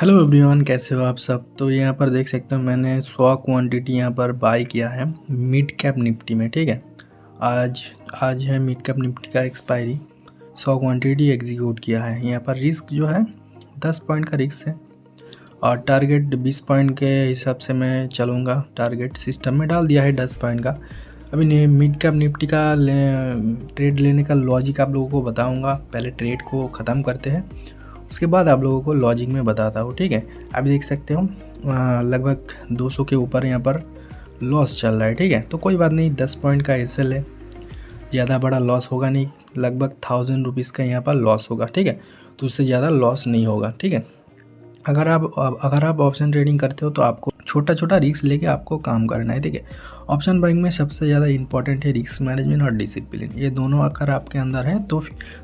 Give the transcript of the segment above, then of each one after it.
Hello everyone, कैसे हो आप सब। तो यहाँ पर देख सकते हो मैंने 100 क्वांटिटी यहाँ पर बाय किया है मिड कैप निफ्टी में। ठीक है, आज आज है मिड कैप निफ्टी का एक्सपायरी। 100 क्वांटिटी एग्जीक्यूट किया है। यहाँ पर रिस्क जो है 10 पॉइंट का रिस्क है और टारगेट 20 पॉइंट के हिसाब से मैं चलूँगा। टारगेट सिस्टम में डाल दिया है 10 पॉइंट का। अभी मिड कैप निफ्टी का ट्रेड लेने का लॉजिक आप लोगों को बताऊँगा। पहले ट्रेड को ख़त्म करते हैं, उसके बाद आप लोगों को लॉजिक में बताता हूँ। ठीक है, अभी देख सकते हो लगभग 200 के ऊपर यहाँ पर लॉस चल रहा है। ठीक है, तो कोई बात नहीं, 10 पॉइंट का एसएल है, ज़्यादा बड़ा लॉस होगा नहीं। लगभग 1000 रुपीज़ का यहाँ पर लॉस होगा। ठीक है, तो उससे ज़्यादा लॉस नहीं होगा। ठीक है, अगर आप ऑप्शन ट्रेडिंग करते हो तो आपको छोटा छोटा रिस्क लेके आपको काम करना है। ठीक है, ऑप्शन बाइंग में सबसे ज़्यादा इंपॉर्टेंट है रिस्क मैनेजमेंट और डिसिप्लिन। ये दोनों अगर आपके अंदर है तो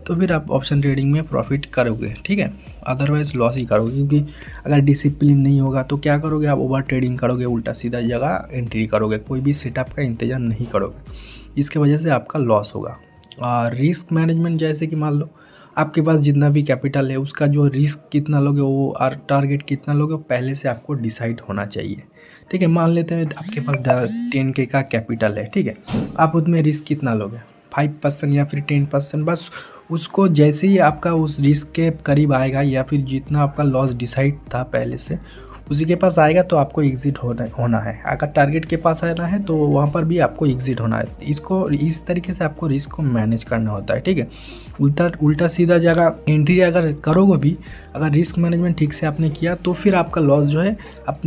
फिर आप ऑप्शन ट्रेडिंग में प्रॉफिट करोगे। ठीक है, अदरवाइज लॉस ही करोगे, क्योंकि अगर डिसिप्लिन नहीं होगा तो क्या करोगे, आप ओवर ट्रेडिंग करोगे, उल्टा सीधा जगह एंट्री करोगे, कोई भी सेटअप का इंतजार नहीं करोगे, इसके वजह से आपका लॉस होगा। और रिस्क मैनेजमेंट जैसे कि मान लो आपके पास जितना भी कैपिटल है उसका जो रिस्क कितना लोगे वो और टारगेट कितना लोगे पहले से आपको डिसाइड होना चाहिए। ठीक है, मान लेते हैं आपके पास 10K का कैपिटल है। ठीक है, आप उसमें रिस्क कितना लोगे, 5% या फिर 10%। बस उसको जैसे ही आपका उस रिस्क के करीब आएगा या फिर जितना आपका लॉस डिसाइड था पहले से उसी के पास आएगा तो आपको एग्ज़िट होना है। अगर टारगेट के पास आना है तो वहाँ पर भी आपको एग्ज़िट होना है। इसको इस तरीके से आपको रिस्क को मैनेज करना होता है। ठीक है, उल्टा सीधा जगह एंट्री अगर करोगे भी, अगर रिस्क मैनेजमेंट ठीक से आपने किया तो फिर आपका लॉस जो है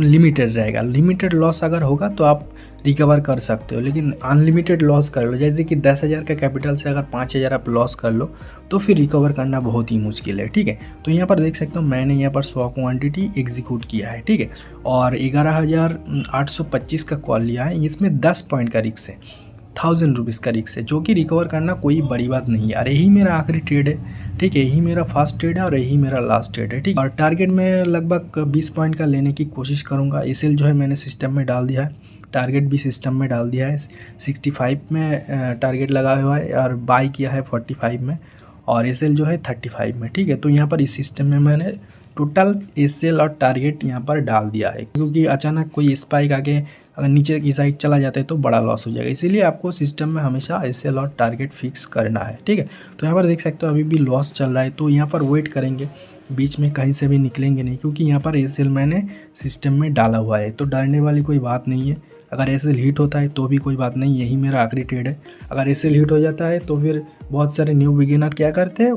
लिमिटेड रहेगा। लिमिटेड लॉस अगर होगा तो आप रिकवर कर सकते हो, लेकिन अनलिमिटेड लॉस कर लो, जैसे कि 10,000 का कैपिटल से अगर 5,000 आप लॉस कर लो तो फिर रिकवर करना बहुत ही मुश्किल है। ठीक है, तो यहाँ पर देख सकते हो मैंने यहाँ पर 100 क्वांटिटी एग्जीक्यूट किया है। ठीक है, और 11,825 का कॉल लिया है। इसमें 10 पॉइंट का रिस्क है, 1000 रुपीज़ का रिस्क है, जो कि रिकवर करना कोई बड़ी बात नहीं है। और यही मेरा आखिरी ट्रेड है। ठीक है, यही मेरा फर्स्ट ट्रेड है और यही मेरा लास्ट ट्रेड है। ठीक, और टारगेट में लगभग 20 पॉइंट का लेने की कोशिश करूँगा। एसएल जो है मैंने सिस्टम में डाल दिया है, टारगेट भी सिस्टम में डाल दिया है। 65 में टारगेट लगा हुआ है और बाई किया है 45 में, और एसएल जो है 35 में। ठीक है, तो यहाँ पर इस सिस्टम में मैंने टोटल एसएल और टारगेट यहाँ पर डाल दिया है, क्योंकि अचानक कोई स्पाइक आके अगर नीचे की साइड चला जाता है तो बड़ा लॉस हो जाएगा। इसीलिए आपको सिस्टम में हमेशा एसएल और टारगेट फिक्स करना है। ठीक है, तो यहाँ पर देख सकते हो अभी भी लॉस चल रहा है, तो यहाँ पर वेट करेंगे, बीच में कहीं से भी निकलेंगे नहीं, क्योंकि यहाँ पर एसएल मैंने सिस्टम में डाला हुआ है। तो डरने वाली कोई बात नहीं है। अगर एसएल हिट होता है तो भी कोई बात नहीं, यही मेरा आखिरी ट्रेड है। अगर एसएल हिट हो जाता है तो फिर बहुत सारे न्यू बिगिनर क्या करते हैं,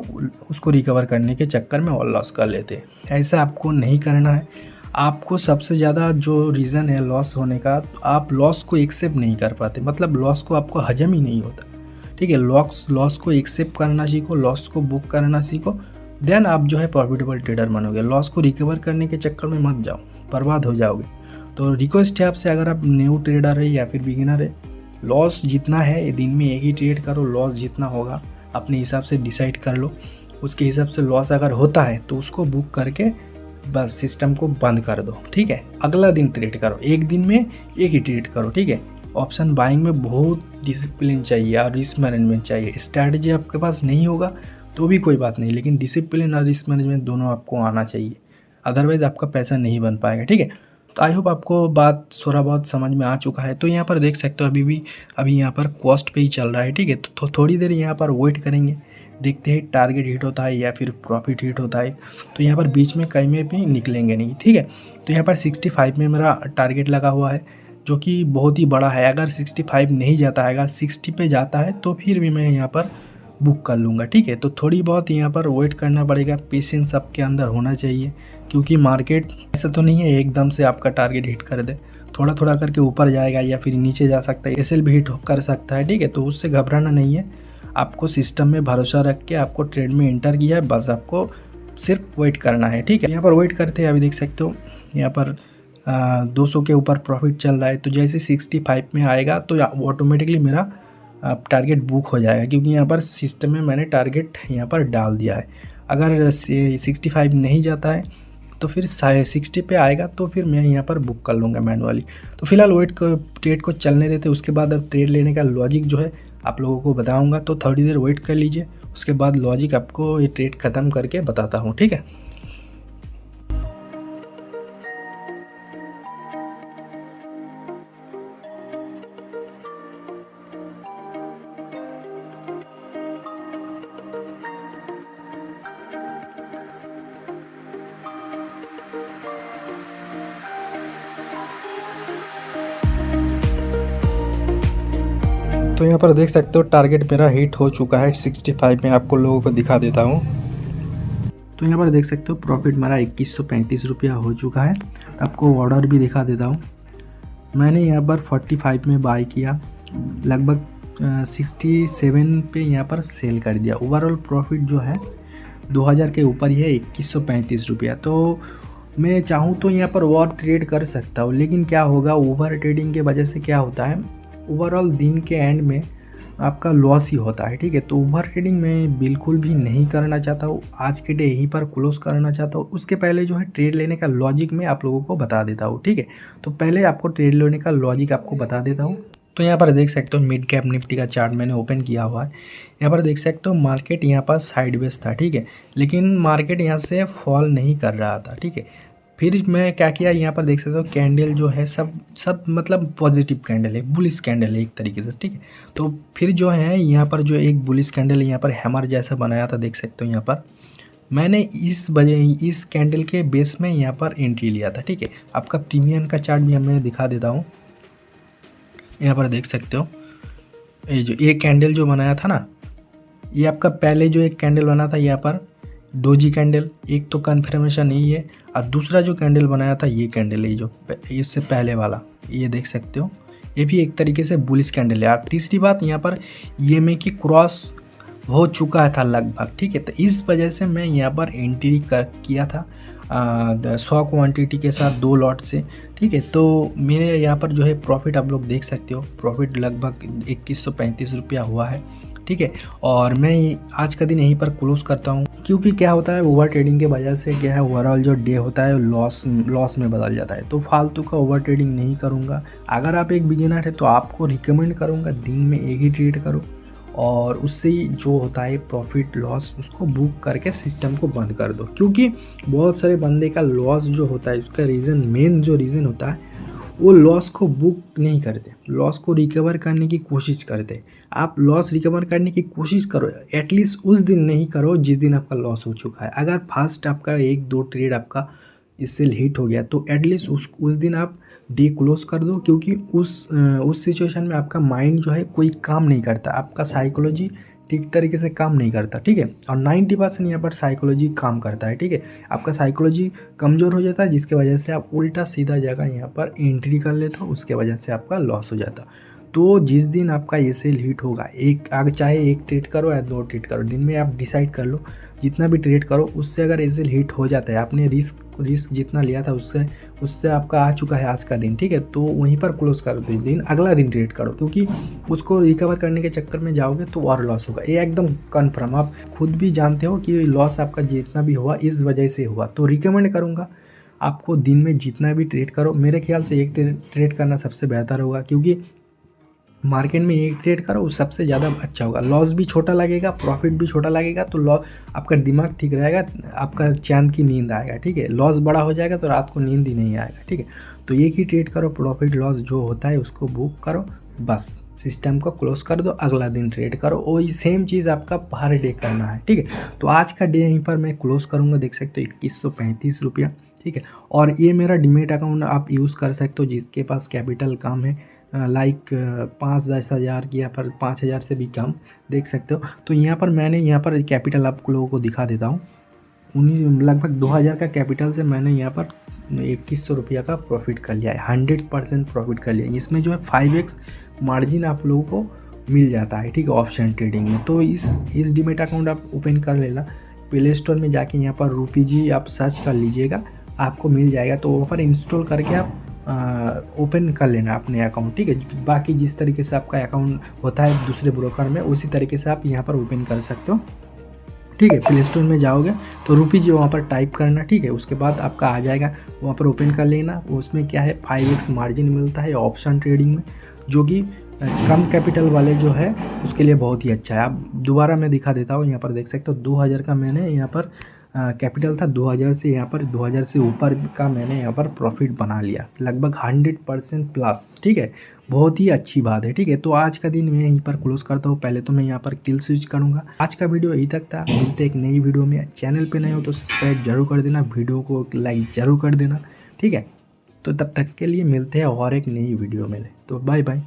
उसको रिकवर करने के चक्कर में और लॉस कर लेते हैं। ऐसा आपको नहीं करना है। आपको सबसे ज़्यादा जो रीज़न है लॉस होने का, आप लॉस को एक्सेप्ट नहीं कर पाते, मतलब लॉस को आपको हजम ही नहीं होता। ठीक है, लॉस को एक्सेप्ट करना सीखो, लॉस को बुक करना सीखो, देन आप जो है प्रॉफिटेबल ट्रेडर बनोगे। लॉस को रिकवर करने के चक्कर में मत जाओ, बर्बाद हो जाओगे। तो रिक्वेस्ट है आपसे, अगर आप न्यू ट्रेडर है या फिर बिगिनर है, लॉस जितना है दिन में एक ही ट्रेड करो। लॉस जितना होगा अपने हिसाब से डिसाइड कर लो, उसके हिसाब से लॉस अगर होता है तो उसको बुक करके बस सिस्टम को बंद कर दो। ठीक है, अगला दिन ट्रेड करो, एक दिन में एक ही ट्रेड करो। ठीक है, ऑप्शन बाइंग में बहुत डिसिप्लिन चाहिए और रिस्क मैनेजमेंट चाहिए। स्ट्रैटेजी आपके पास नहीं होगा तो भी कोई बात नहीं, लेकिन डिसिप्लिन और रिस्क मैनेजमेंट दोनों आपको आना चाहिए, अदरवाइज आपका पैसा नहीं बन पाएगा। ठीक है, तो आई होप आपको बात थोड़ा बहुत समझ में आ चुका है। तो यहाँ पर देख सकते हो अभी यहाँ पर कॉस्ट पे ही चल रहा है। ठीक है, तो थोड़ी देर यहाँ पर वेट करेंगे, देखते हैं टारगेट हिट होता है या फिर प्रॉफिट हिट होता है। तो यहाँ पर बीच में कहीं में भी निकलेंगे नहीं। ठीक है, तो यहाँ पर 65 में मेरा टारगेट लगा हुआ है, जो कि बहुत ही बड़ा है। अगर 65 नहीं जाता है, अगर 60 पे जाता है तो फिर भी मैं यहाँ पर बुक कर लूँगा। ठीक है, तो थोड़ी बहुत यहाँ पर वेट करना पड़ेगा, पेशेंस आपके अंदर होना चाहिए, क्योंकि मार्केट ऐसा तो नहीं है एकदम से आपका टारगेट हिट कर दे। थोड़ा थोड़ा करके ऊपर जाएगा या फिर नीचे जा सकता है, एसएल भी हिट कर सकता है। ठीक है, तो उससे घबराना नहीं है, आपको सिस्टम में भरोसा रख के आपको ट्रेड में एंटर किया है, बस आपको सिर्फ वेट करना है। ठीक है, यहाँ पर वेट करते हैं। अभी देख सकते हो यहाँ पर 200 के ऊपर प्रॉफिट चल रहा है, तो जैसे 65 में आएगा तो ऑटोमेटिकली मेरा टारगेट बुक हो जाएगा, क्योंकि यहाँ पर सिस्टम में मैंने टारगेट यहाँ पर डाल दिया है। अगर 65 नहीं जाता है तो फिर 60 पे आएगा तो फिर मैं यहाँ पर बुक कर लूँगा मैनुअली। तो फिलहाल ट्रेड को चलने देते, उसके बाद अब ट्रेड लेने का लॉजिक जो है आप लोगों को बताऊँगा। तो थोड़ी देर वेट कर लीजिए, उसके बाद लॉजिक आपको ये ट्रेड ख़त्म करके बताता हूँ। ठीक है। तो यहाँ पर देख सकते हो टारगेट मेरा हिट हो चुका है 65 में, आपको लोगों को दिखा देता हूँ। तो यहाँ पर देख सकते हो प्रॉफिट मेरा 2135 रुपया हो चुका है। आपको ऑर्डर भी दिखा देता हूँ। मैंने यहाँ पर 45 में बाय किया, लगभग 67 पे यहाँ पर सेल कर दिया। ओवरऑल प्रॉफिट जो है 2000 के ऊपर ही है, 2135 रुपया। तो मैं चाहूँ तो यहाँ पर और ट्रेड कर सकता हूँ, लेकिन क्या होगा, ओवर ट्रेडिंग के वजह से क्या होता है, ओवरऑल दिन के एंड में आपका लॉस ही होता है। ठीक है, तो ओवर ट्रेडिंग मैं बिल्कुल भी नहीं करना चाहता हूँ। आज के डे यहीं पर क्लोज करना चाहता हूँ। उसके पहले जो है ट्रेड लेने का लॉजिक मैं आप लोगों को बता देता हूँ। ठीक है, तो पहले आपको ट्रेड लेने का लॉजिक आपको बता देता हूँ। तो यहाँ पर देख सकते हो मिड कैप निफ्टी का चार्ट मैंने ओपन किया हुआ है। यहाँ पर देख सकते हो मार्केट यहाँ पर साइडवेज था। ठीक है, लेकिन मार्केट यहाँ से फॉल नहीं कर रहा था। ठीक है, फिर मैं क्या किया, यहाँ पर देख सकते हो कैंडल जो है सब मतलब पॉजिटिव कैंडल है, बुलिश कैंडल है एक तरीके से। ठीक है, तो फिर जो है यहाँ पर जो एक बुलिश कैंडल यहाँ पर हैमर जैसा बनाया था, देख सकते हो यहाँ पर मैंने इस कैंडल के बेस में यहाँ पर एंट्री लिया था। ठीक है, आपका प्रीमियम का चार्ट भी मैं दिखा देता हूँ। यहाँ पर देख सकते हो ये जो एक कैंडल जो बनाया था ना, ये आपका पहले जो एक कैंडल बना था यहाँ पर डोजी कैंडल, एक तो कन्फर्मेशन यही है, और दूसरा जो कैंडल बनाया था ये कैंडल है जो इससे पहले वाला, ये देख सकते हो, ये भी एक तरीके से बुलिश कैंडल है। और तीसरी बात, यहाँ पर EMA की क्रॉस हो चुका था लगभग। ठीक है, तो इस वजह से मैं यहाँ पर एंट्री किया था 100 क्वांटिटी के साथ 2 लॉट से। ठीक है, तो मेरे यहाँ पर जो है प्रॉफिट आप लोग देख सकते हो, प्रॉफिट लगभग 2135 रुपया हुआ है। ठीक है, और मैं आज का दिन यहीं पर क्लोज करता हूँ, क्योंकि क्या होता है ओवर ट्रेडिंग के वजह से क्या है, ओवरऑल जो डे होता है लॉस में बदल जाता है। तो फालतू का ओवर ट्रेडिंग नहीं करूँगा। अगर आप एक बिगिनर है तो आपको रिकमेंड करूँगा दिन में एक ही ट्रेड करो, और उससे जो होता है प्रॉफिट लॉस उसको बुक करके सिस्टम को बंद कर दो। क्योंकि बहुत सारे बंदे का लॉस जो होता है उसका मेन जो रीज़न होता है, वो लॉस को बुक नहीं करते, लॉस को रिकवर करने की कोशिश करते। आप लॉस रिकवर करने की कोशिश करो, एटलीस्ट उस दिन नहीं करो जिस दिन आपका लॉस हो चुका है। अगर फर्स्ट आपका 1-2 ट्रेड आपका इससे हिट हो गया तो एटलीस्ट उस दिन आप डे क्लोज कर दो, क्योंकि उस सिचुएशन में आपका माइंड जो है कोई काम नहीं करता, आपका साइकोलॉजी ठीक तरीके से काम नहीं करता। ठीक है, और 90% यहाँ पर साइकोलॉजी काम करता है। ठीक है, आपका साइकोलॉजी कमज़ोर हो जाता है, जिसके वजह से आप उल्टा सीधा जगह यहाँ पर एंट्री कर लेते हो, उसके वजह से आपका लॉस हो जाता। तो जिस दिन आपका ये सेल हिट होगा, चाहे एक ट्रेड करो या 2 ट्रेड करो, दिन में आप डिसाइड कर लो जितना भी ट्रेड करो, उससे अगर ये सेल हिट हो जाता है, आपने रिस्क जितना लिया था उससे आपका आ चुका है आज का दिन। ठीक है, तो वहीं पर क्लोज कर दो दिन, अगला दिन ट्रेड करो, क्योंकि उसको रिकवर करने के चक्कर में जाओगे तो और लॉस होगा। ये एकदम कन्फर्म, आप खुद भी जानते हो कि लॉस आपका जितना भी हुआ इस वजह से हुआ। तो रिकमेंड करूँगा आपको दिन में जितना भी ट्रेड करो, मेरे ख्याल से एक ट्रेड करना सबसे बेहतर होगा, क्योंकि मार्केट में एक ट्रेड करो वो सबसे ज़्यादा अच्छा होगा। लॉस भी छोटा लगेगा, प्रॉफिट भी छोटा लगेगा, तो आपका दिमाग ठीक रहेगा, आपका चैन की नींद आएगा। ठीक है, लॉस बड़ा हो जाएगा तो रात को नींद ही नहीं आएगा। ठीक है, तो एक ही ट्रेड करो, प्रॉफिट लॉस जो होता है उसको बुक करो, बस सिस्टम को क्लोज कर दो, अगला दिन ट्रेड करो। वही सेम चीज़ आपका हर डे करना है। ठीक है, तो आज का डे यहीं पर मैं क्लोज करूँगा, देख सकते हो 2135 रुपया। ठीक है, और ये मेरा डीमेट अकाउंट आप यूज़ कर सकते हो जिसके पास कैपिटल कम है, लाइक 5-10 हज़ार की, या फिर 5,000 से भी कम, देख सकते हो। तो यहाँ पर मैंने यहाँ पर कैपिटल आप लोगों को दिखा देता हूँ। लगभग 2,000 का कैपिटल से मैंने यहाँ पर 2100 रुपया का प्रॉफिट कर लिया है, 100% प्रॉफिट कर लिया है। इसमें जो है 5x मार्जिन आप लोगों को मिल जाता है। ठीक है, ऑप्शन ट्रेडिंग में। तो इस डीमेट अकाउंट आप ओपन कर लेना, प्ले स्टोर में जाके यहाँ पर रूपीजी आप सर्च कर लीजिएगा, आपको मिल जाएगा। तो वहाँ पर इंस्टॉल करके आप ओपन कर लेना अपने अकाउंट। ठीक है, बाकी जिस तरीके से आपका अकाउंट होता है दूसरे ब्रोकर में, उसी तरीके से आप यहाँ पर ओपन कर सकते हो। ठीक है, प्ले स्टोर में जाओगे तो रूपीजी वहाँ पर टाइप करना। ठीक है, उसके बाद आपका आ जाएगा, वहाँ पर ओपन कर लेना। उसमें क्या है 5x मार्जिन मिलता है ऑप्शन ट्रेडिंग में, जो कि कम कैपिटल वाले जो है उसके लिए बहुत ही अच्छा है। आप दोबारा मैं दिखा देता हूँ, यहाँ पर देख सकते हो 2,000 का मैंने यहाँ पर कैपिटल था, 2,000 से यहाँ पर 2,000 से ऊपर का मैंने यहाँ पर प्रॉफिट बना लिया, लगभग 100% प्लस। ठीक है, बहुत ही अच्छी बात है। ठीक है, तो आज का दिन मैं यहीं पर क्लोज करता हूँ। पहले तो मैं यहाँ पर किल स्विच करूँगा। आज का वीडियो यहीं तक था, मिलते एक नई वीडियो में। चैनल पे नए हो तो सब्सक्राइब जरूर कर देना, वीडियो को लाइक जरूर कर देना। ठीक है, तो तब तक के लिए मिलते हैं और एक नई वीडियो में। तो बाय बाय।